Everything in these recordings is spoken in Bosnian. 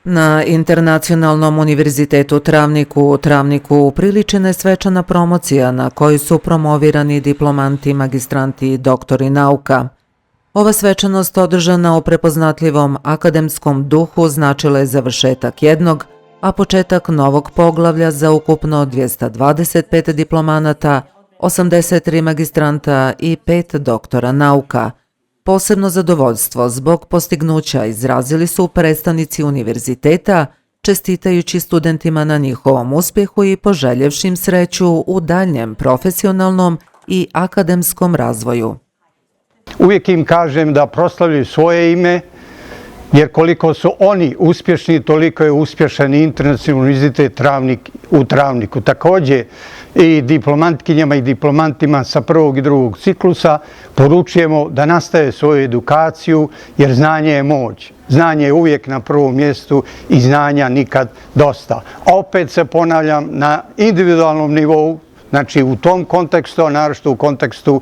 Na Internacionalnom univerzitetu u Travniku upriličena je svečana promocija na kojoj su promovirani diplomanti, magistranti i doktori nauka. Ova svečanost održana u prepoznatljivom akademskom duhu značila je završetak jednog, a početak novog poglavlja za ukupno 225 diplomanata, 83 magistranta i 5 doktora nauka. Posebno zadovoljstvo zbog postignuća izrazili su predstavnici univerziteta, čestitajući studentima na njihovom uspjehu i poželjevši im sreću u daljnjem profesionalnom i akademskom razvoju. Uvijek im kažem da proslavljaju svoje ime, jer koliko su oni uspješni, toliko je uspješan i Internacionalni univerzitet u Travniku. Također i diplomantkinjama i diplomantima sa prvog i drugog ciklusa poručujemo da nastave svoju edukaciju, jer znanje je moć. Znanje je uvijek na prvom mjestu i znanja nikad dosta. A opet se ponavljam, na individualnom nivou, znači u tom kontekstu, a naročito u kontekstu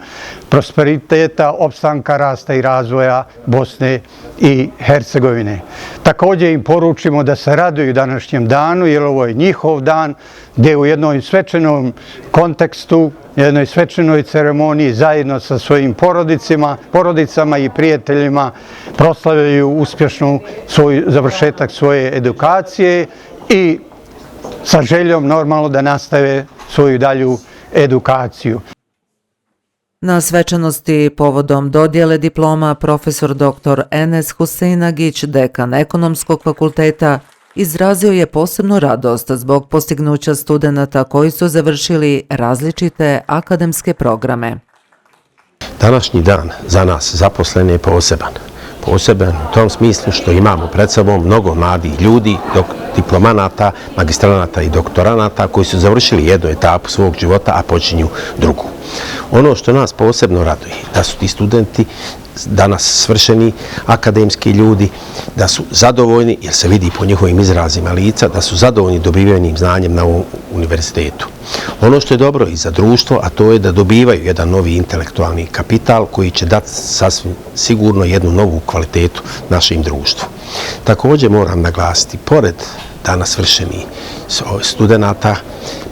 prosperiteta, opstanka, rasta i razvoja Bosne i Hercegovine. Također im poručimo da se raduju današnjem danu, jer ovo je njihov dan, gdje u jednom svečanom kontekstu, jednoj svečanoj ceremoniji zajedno sa svojim porodicama i prijateljima proslavljaju uspješnu završetak svoje edukacije i sa željom normalno da nastave svoju dalju edukaciju. Na svečanosti povodom dodjele diploma profesor dr. Enes Huseinagić, dekan Ekonomskog fakulteta, izrazio je posebnu radost zbog postignuća studenata koji su završili različite akademske programe. Današnji dan za nas zaposlene je poseban. Poseban u tom smislu što imamo pred sobom mnogo mladih ljudi, diplomanata, magistranata i doktoranata koji su završili jednu etapu svog života, a počinju drugu. Ono što nas posebno raduje, da su ti studenti danas svršeni akademski ljudi, da su zadovoljni, jer se vidi po njihovim izrazima lica, da su zadovoljni dobivenim znanjem na ovom univerzitetu. Ono što je dobro i za društvo, a to je da dobivaju jedan novi intelektualni kapital koji će dati sasvim sigurno jednu novu kvalitetu našem društvu. Također moram naglasiti, pored danas svršenih studenata,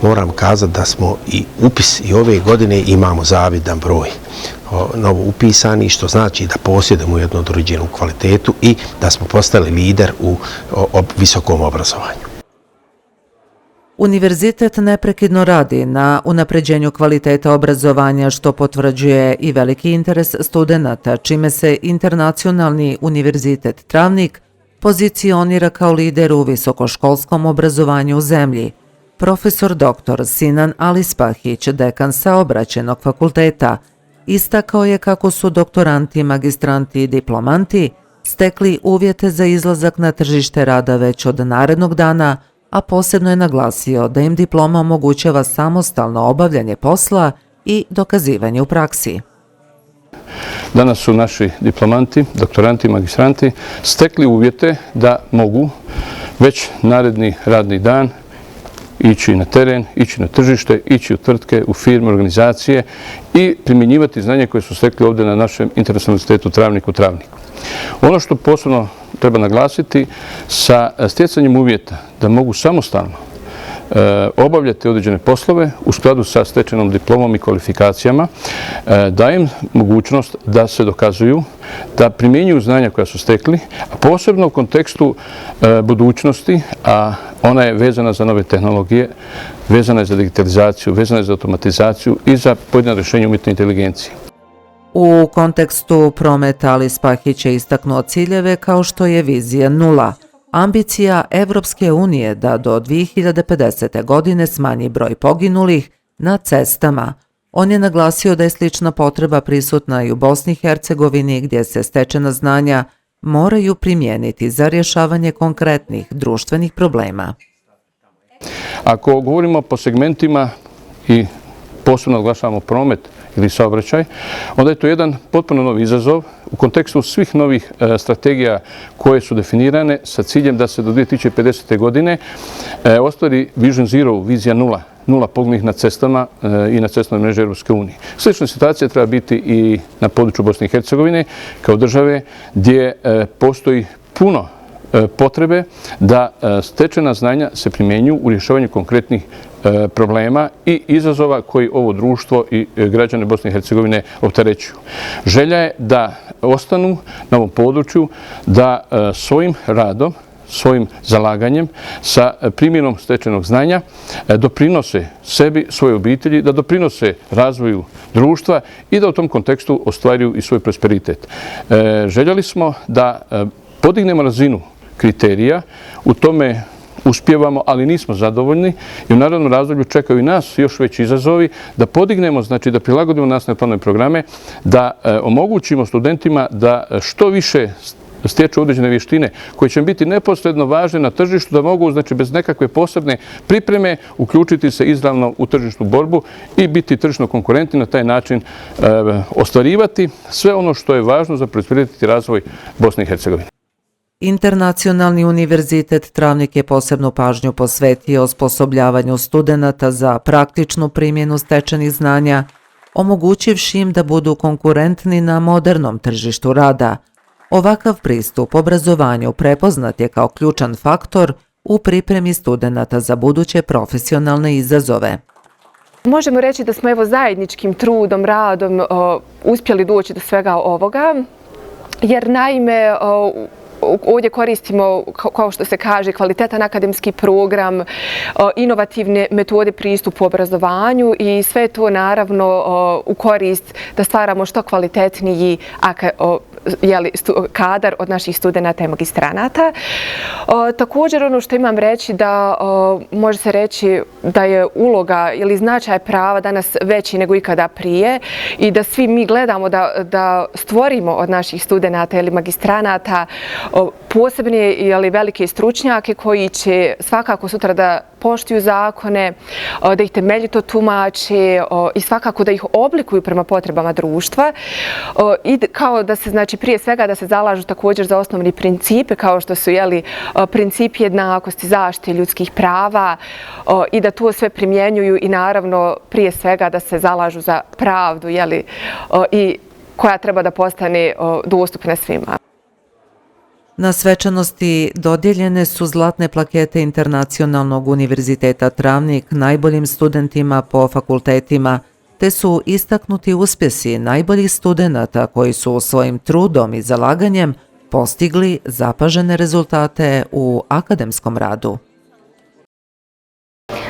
moram kazati da smo i upis i ove godine imamo zavidan broj novo upisani, što znači da posjedujemo jednu određenu kvalitetu i da smo postali lider u visokom obrazovanju. Univerzitet neprekidno radi na unapređenju kvaliteta obrazovanja, što potvrđuje i veliki interes studenata, čime se Internacionalni univerzitet Travnik pozicionira kao lider u visokoškolskom obrazovanju u zemlji. Profesor dr. Sinan Alispahić, dekan Saobraćajnog fakulteta, istakao je kako su doktoranti, magistranti i diplomanti stekli uvjete za izlazak na tržište rada već od narednog dana, a posebno je naglasio da im diploma omogućava samostalno obavljanje posla i dokazivanje u praksi. Danas su naši diplomanti, doktoranti i magistranti stekli uvjete da mogu već naredni radni dan ići na teren, ići na tržište, ići u tvrtke, u firme, organizacije i primjenjivati znanje koje su stekli ovdje na našem Internacionalnom univerzitetu Travniku. Ono što posebno treba naglasiti, sa stjecanjem uvjeta da mogu samostalno obavljati određene poslove u skladu sa stečenom diplomom i kvalifikacijama, daje im mogućnost da se dokazuju, da primjenjuju znanja koja su stekli, a posebno u kontekstu budućnosti, a ona je vezana za nove tehnologije, vezana je za digitalizaciju, vezana je za automatizaciju i za pojedina rješenja umjetne inteligencije. U kontekstu prometa Alispahić je istaknuo ciljeve kao što je vizija nula, ambicija Evropske unije da do 2050. godine smanji broj poginulih na cestama. On je naglasio da je slična potreba prisutna i u Bosni i Hercegovini, gdje se stečena znanja moraju primijeniti za rješavanje konkretnih društvenih problema. Ako govorimo po segmentima i posebno naglašavamo promet ili saobraćaj, onda je to jedan potpuno novi izazov u kontekstu svih novih strategija koje su definirane sa ciljem da se do 2050. godine ostvari Vision Zero, vizija nula poginulih na cestama i na cestovnoj mreži Europske unije. Slična situacija treba biti i na području Bosne i Hercegovine kao države gdje postoji puno potrebe da stečena znanja se primjenjuju u rješavanju konkretnih problema i izazova koji ovo društvo i građane Bosne i Hercegovine opterećuju. Želja je da ostanu na ovom području, da svojim radom, svojim zalaganjem, sa primjenom stečenog znanja doprinose sebi, svoje obitelji, da doprinose razvoju društva i da u tom kontekstu ostvaruju i svoj prosperitet. Željeli smo da podignemo razinu kriterija, u tome uspijevamo, ali nismo zadovoljni i u narednom razdoblju čekaju i nas još veći izazovi da podignemo, znači da prilagodimo nastavne planove i programe, da omogućimo studentima da što više stječu određene vještine koje će biti neposredno važne na tržištu, da mogu, znači, bez nekakve posebne pripreme uključiti se izravno u tržišnu borbu i biti tržišno konkurentni, na taj način ostvarivati sve ono što je važno za prosperitet i razvoj Bosne i Hercegovine. Internacionalni univerzitet Travnik je posebnu pažnju posvetio osposobljavanju studenata za praktičnu primjenu stečenih znanja, omogućivši im da budu konkurentni na modernom tržištu rada. Ovakav pristup obrazovanju prepoznat je kao ključan faktor u pripremi studenata za buduće profesionalne izazove. Možemo reći da smo zajedničkim trudom, radom uspjeli doći do svega ovoga, jer naime ovdje koristimo, kao što se kaže, kvalitetan akademski program, inovativne metode pristupu obrazovanju i sve to naravno u korist da stvaramo što kvalitetniji kadar od naših studenata i magistranata. Također ono što imam reći da može se reći da je uloga ili značaj prava danas veći nego ikada prije i da svi mi gledamo da stvorimo od naših studenata ili magistranata posebne ili velike stručnjake koji će svakako sutra da poštuju zakone, da ih temeljito tumače i svakako da ih oblikuju prema potrebama društva i kao da se, znači, prije svega da se zalažu također za osnovni principe kao što su principi jednakosti, zaštite ljudskih prava i da to sve primjenjuju i naravno prije svega da se zalažu za pravdu i koja treba da postane dostupna svima. Na svečanosti dodijeljene su zlatne plakete Internacionalnog univerziteta Travnik najboljim studentima po fakultetima, te su istaknuti uspjesi najboljih studenata koji su svojim trudom i zalaganjem postigli zapažene rezultate u akademskom radu.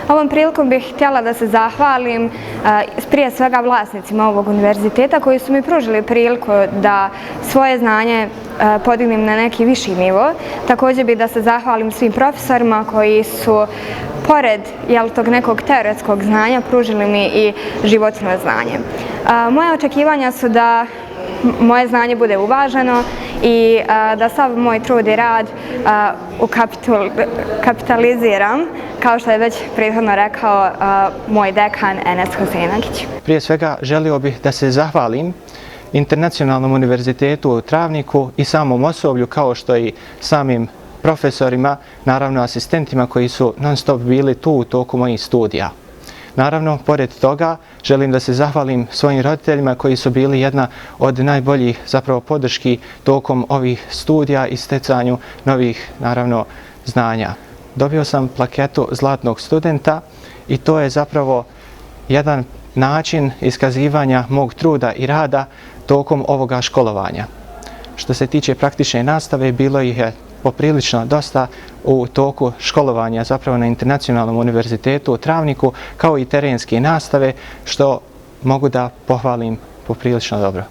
Ovom prilikom bih htjela da se zahvalim prije svega vlasnicima ovog univerziteta koji su mi pružili priliku da svoje znanje podignem na neki viši nivo. Također bih da se zahvalim svim profesorima koji su pored tog nekog teoretskog znanja pružili mi i životno znanje. Moje očekivanja su da moje znanje bude uvaženo i da sav moj trud i rad kapitaliziram, kao što je već prethodno rekao moj dekan Enes Huseinagić. Prije svega želio bih da se zahvalim Internacionalnom univerzitetu u Travniku i samom osoblju, kao što i samim profesorima, naravno asistentima koji su non stop bili tu u toku mojih studija. Naravno, pored toga, želim da se zahvalim svojim roditeljima koji su bili jedna od najboljih zapravo podrški tokom ovih studija i stecanju novih, naravno, znanja. Dobio sam plaketu zlatnog studenta i to je zapravo jedan način iskazivanja mog truda i rada tokom ovoga školovanja. Što se tiče praktične nastave, bilo ih je poprilično dosta u toku školovanja zapravo na Internacionalnom univerzitetu u Travniku, kao i terenske nastave, što mogu da pohvalim poprilično dobro.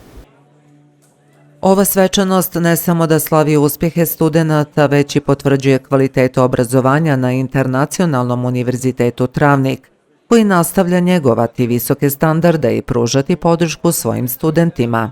Ova svečanost ne samo da slavi uspjehe studenata, već i potvrđuje kvalitetu obrazovanja na Internacionalnom univerzitetu Travnik, koji nastavlja njegovati visoke standarde i pružati podršku svojim studentima.